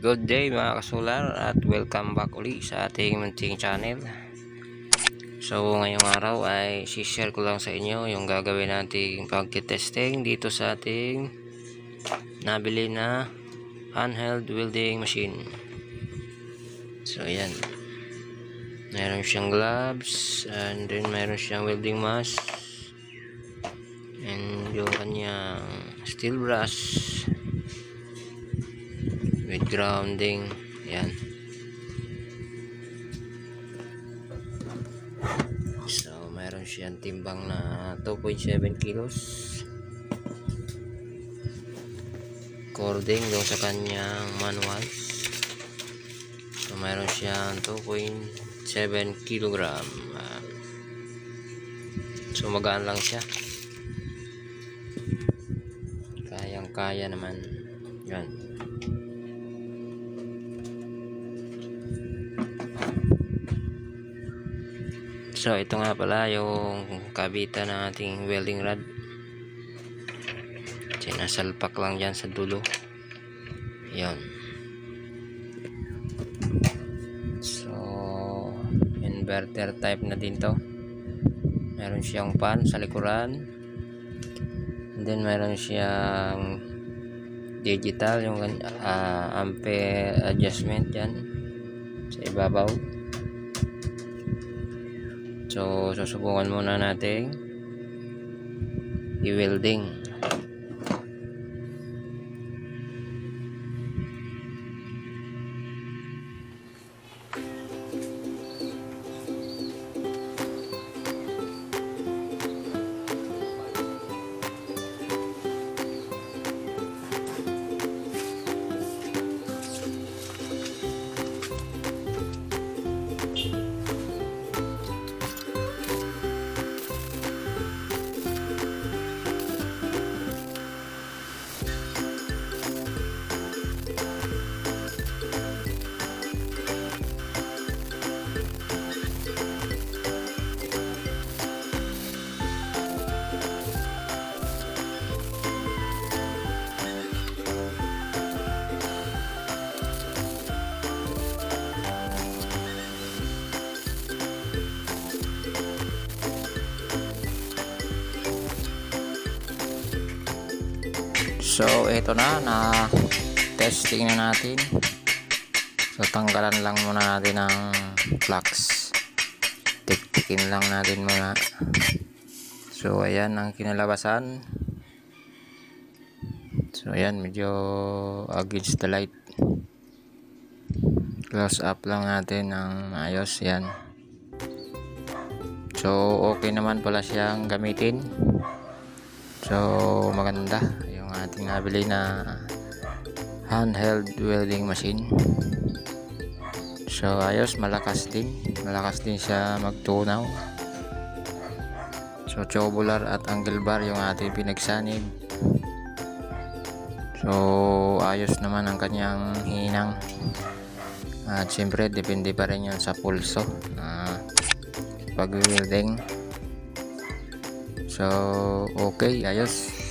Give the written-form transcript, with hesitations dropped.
Good day mga kasular at welcome back uli sa ating munting channel. So ngayong araw ay share ko lang sa inyo yung gagawin nating pagtitesting dito sa ating nabili na handheld welding machine. So ayan, meron siyang gloves and then meron siyang welding mask and yung kanyang steel brush with grounding. Yan. So meron siyang timbang na 2.7 kilos. Cording doon sa kanyang manual. So meron siyang 2.7 kilogram. So magaan lang siya. Kayang-kaya naman. Yan. So ito nga pala yung kabitan ng ating welding rod. Sinasalpak lang dyan sa dulo. Yan. So inverter type na din to. Meron siyang fan sa likuran. And then meron siyang digital yung ampere adjustment yan sa ibabaw. So susubukan muna natin i-welding. So ito na testing na natin. So tanggalan lang muna natin ang flux. Tiktikin lang natin muna. So ayan ang kinalabasan. So ayan, medyo against the light. Close up lang natin ng ayos. Yan. So okay naman pala siyang gamitin. So maganda yung ating nabili na handheld welding machine. So ayos, malakas din siya magtunaw. So tubular at angle bar yung ating pinagsanib. So ayos naman ang kanyang hinang. At siyempre depende pa rin yun sa pulso pag welding. So okay, ayos.